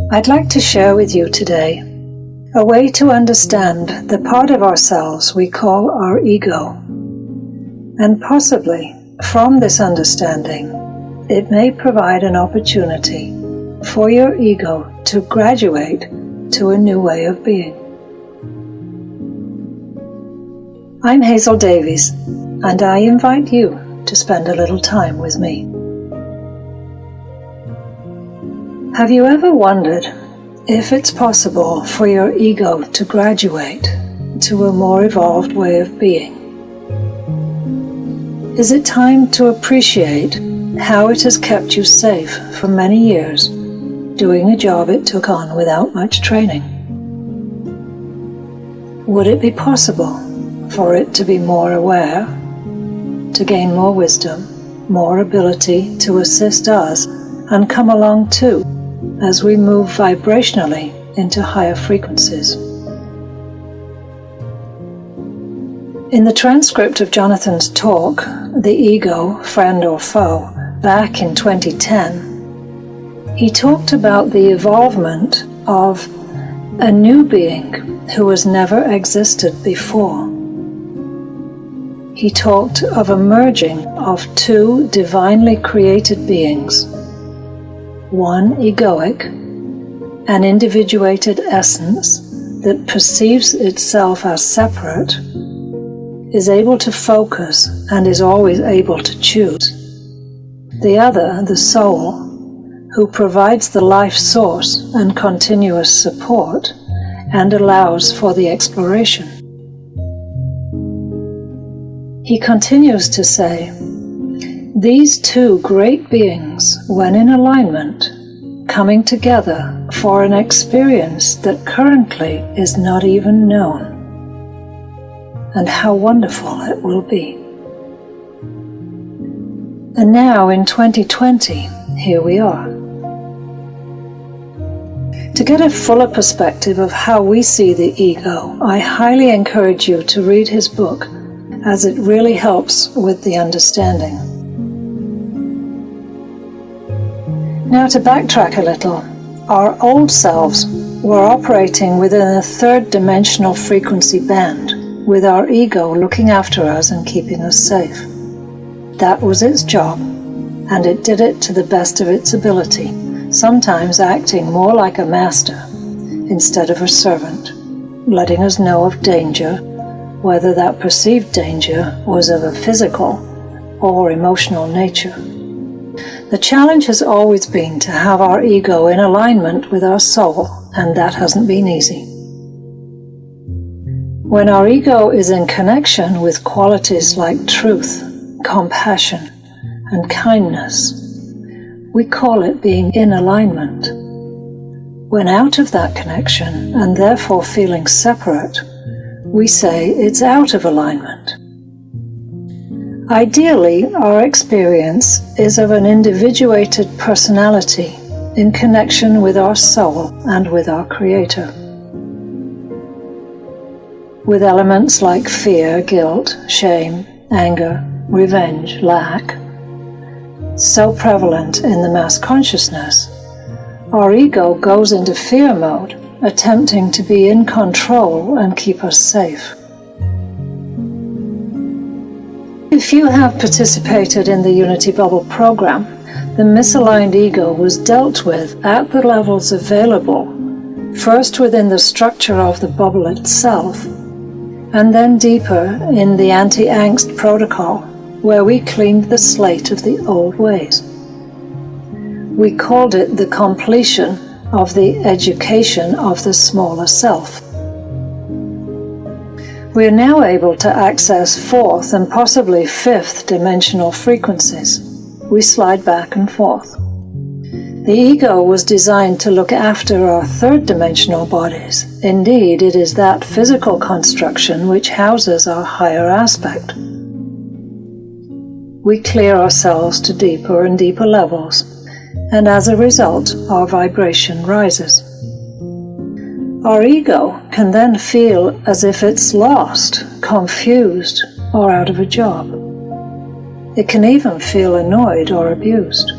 I'd like to share with you today a way to understand the part of ourselves we call our ego. And possibly, from this understanding, it may provide an opportunity for your ego to graduate to a new way of being. I'm Hazel Davies, and I invite you to spend a little time with me. Have you ever wondered if it's possible for your ego to graduate to a more evolved way of being? Is it time to appreciate how it has kept you safe for many years, doing a job it took on without much training? Would it be possible for it to be more aware, to gain more wisdom, more ability to assist us and come along too, as we move vibrationally into higher frequencies? In the transcript of Jonathan's talk, The Ego, Friend or Foe, back in 2010, he talked about the evolvement of a new being who has never existed before. He talked of a merging of two divinely created beings, one egoic, an individuated essence that perceives itself as separate, is able to focus and is always able to choose. The other, the soul, who provides the life source and continuous support and allows for the exploration. He continues to say, these two great beings, when in alignment, coming together for an experience that currently is not even known. And how wonderful it will be. And now in 2020, here we are. To get a fuller perspective of how we see the ego, I highly encourage you to read his book, as it really helps with the understanding. Now to backtrack a little, our old selves were operating within a third dimensional frequency band, with our ego looking after us and keeping us safe. That was its job, and it did it to the best of its ability, sometimes acting more like a master instead of a servant, letting us know of danger, whether that perceived danger was of a physical or emotional nature. The challenge has always been to have our ego in alignment with our soul, and that hasn't been easy. When our ego is in connection with qualities like truth, compassion, and kindness, we call it being in alignment. When out of that connection, and therefore feeling separate, we say it's out of alignment. Ideally, our experience is of an individuated personality in connection with our soul and with our Creator. With elements like fear, guilt, shame, anger, revenge, lack, so prevalent in the mass consciousness, our ego goes into fear mode, attempting to be in control and keep us safe. If you have participated in the Unity Bubble program, the misaligned ego was dealt with at the levels available, first within the structure of the bubble itself, and then deeper in the anti-angst protocol, where we cleaned the slate of the old ways. We called it the completion of the education of the smaller self. We are now able to access fourth and possibly fifth dimensional frequencies. We slide back and forth. The ego was designed to look after our third dimensional bodies. Indeed, it is that physical construction which houses our higher aspect. We clear ourselves to deeper and deeper levels, and as a result, our vibration rises. Our ego can then feel as if it's lost, confused, or out of a job. It can even feel annoyed or abused.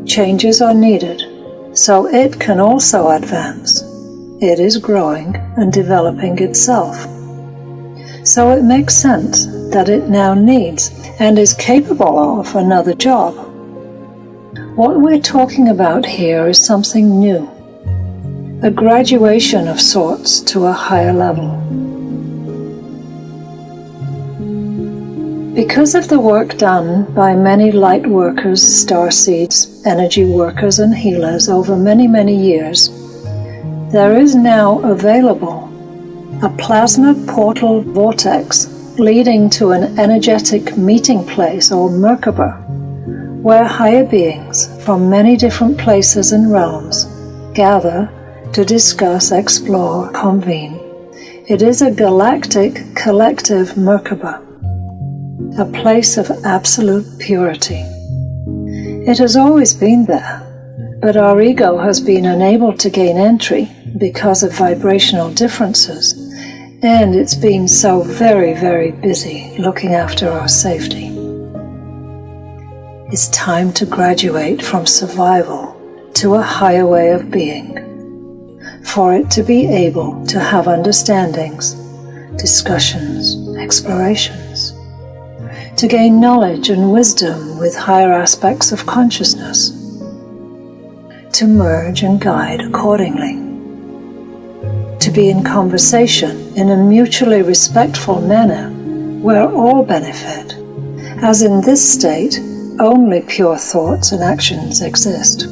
Changes are needed, so it can also advance. It is growing and developing itself. So it makes sense that it now needs and is capable of another job. What we're talking about here is something new, a graduation of sorts to a higher level. Because of the work done by many light workers, starseeds, energy workers and healers over many, many years, there is now available a plasma portal vortex leading to an energetic meeting place or Merkaba, where higher beings from many different places and realms gather to discuss, explore, convene. It is a galactic collective Merkaba, a place of absolute purity. It has always been there, but our ego has been unable to gain entry because of vibrational differences, and it's been so very, very busy looking after our safety. It's time to graduate from survival to a higher way of being, for it to be able to have understandings, discussions, explorations, to gain knowledge and wisdom with higher aspects of consciousness, to merge and guide accordingly, to be in conversation in a mutually respectful manner where all benefit, as in this state only pure thoughts and actions exist.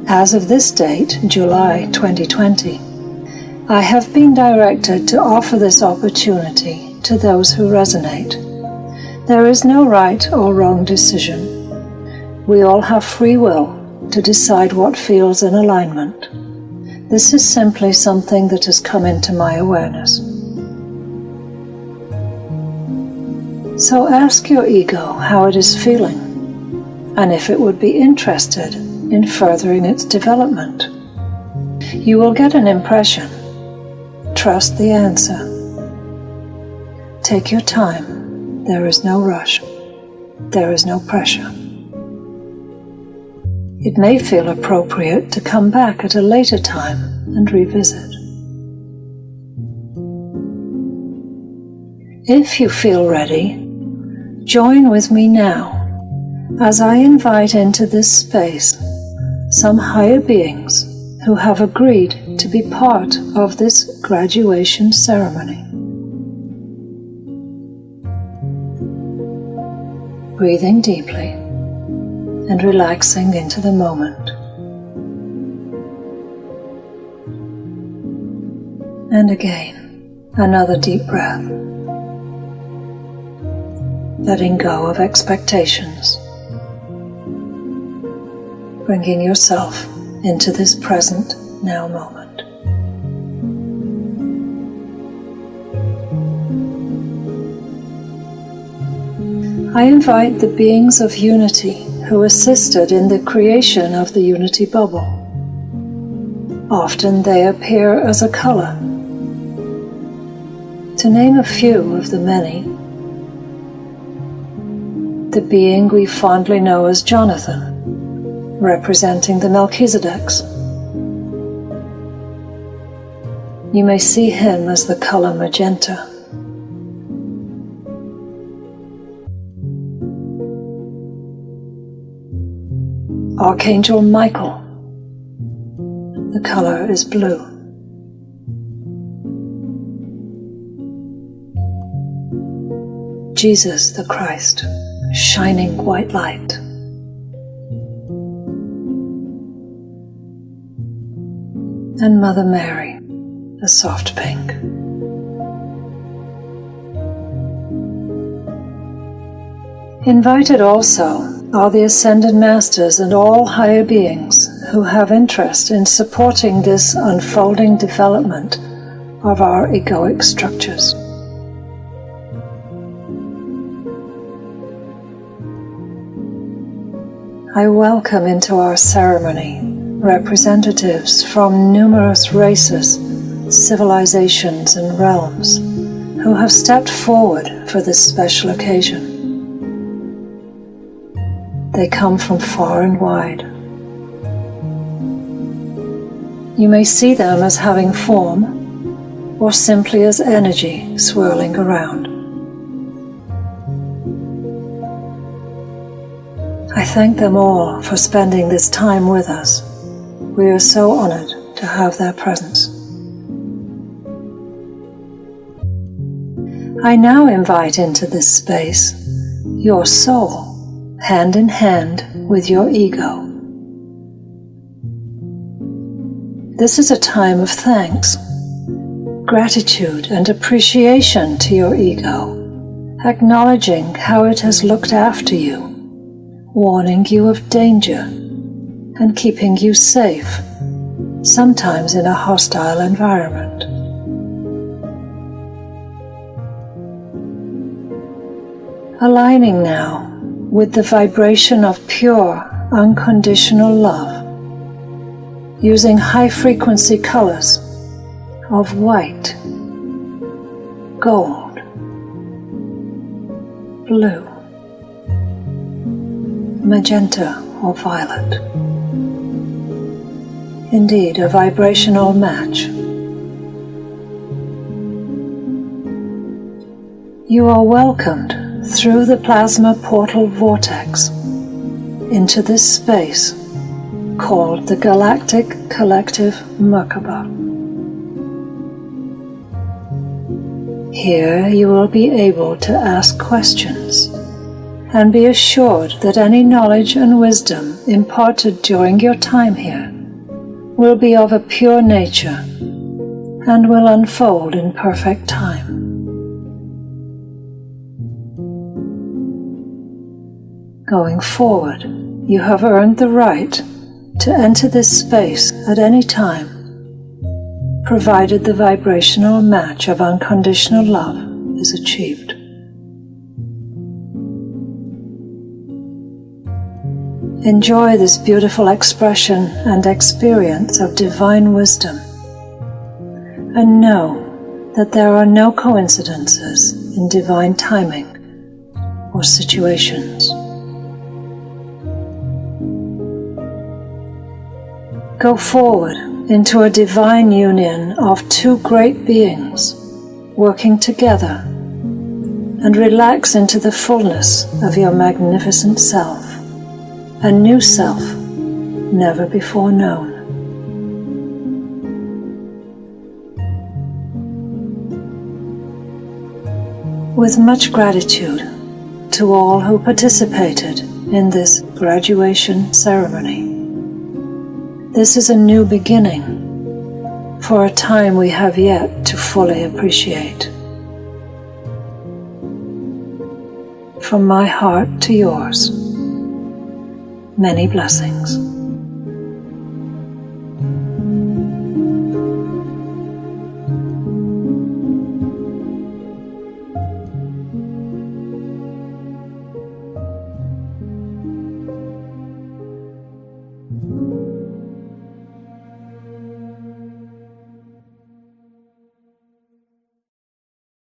As of this date, July 2020, I have been directed to offer this opportunity to those who resonate. There is no right or wrong decision. We all have free will to decide what feels in alignment. This is simply something that has come into my awareness. So ask your ego how it is feeling, and if it would be interested in furthering its development. You will get an impression. Trust the answer. Take your time. There is no rush. There is no pressure. It may feel appropriate to come back at a later time and revisit. If you feel ready, join with me now as I invite into this space some higher beings who have agreed to be part of this graduation ceremony. Breathing deeply and relaxing into the moment. And again, another deep breath. Letting go of expectations. Bringing yourself into this present now moment. I invite the beings of unity who assisted in the creation of the unity bubble. Often they appear as a color. To name a few of the many, the being we fondly know as Jonathan, representing the Melchizedeks. You may see him as the color magenta. Archangel Michael, the color is blue. Jesus the Christ, shining white light. And Mother Mary, a soft pink. Invited also are the Ascended Masters and all higher beings who have interest in supporting this unfolding development of our egoic structures. I welcome into our ceremony representatives from numerous races, civilizations and realms who have stepped forward for this special occasion. They come from far and wide. You may see them as having form, or simply as energy swirling around. I thank them all for spending this time with us. We are so honored to have their presence. I now invite into this space your soul, hand in hand with your ego. This is a time of thanks, gratitude and appreciation to your ego, acknowledging how it has looked after you, warning you of danger and keeping you safe, sometimes in a hostile environment. Aligning now with the vibration of pure, unconditional love, using high-frequency colors of white, gold, blue, magenta or violet. Indeed, a vibrational match. You are welcomed through the plasma portal vortex into this space called the Galactic Collective Merkaba. Here you will be able to ask questions and be assured that any knowledge and wisdom imparted during your time here will be of a pure nature and will unfold in perfect time. Going forward, you have earned the right to enter this space at any time, provided the vibrational match of unconditional love is achieved. Enjoy this beautiful expression and experience of divine wisdom, and know that there are no coincidences in divine timing or situations. Go forward into a divine union of two great beings working together, and relax into the fullness of your magnificent self, a new self never before known. With much gratitude to all who participated in this graduation ceremony. This is a new beginning for a time we have yet to fully appreciate. From my heart to yours, many blessings.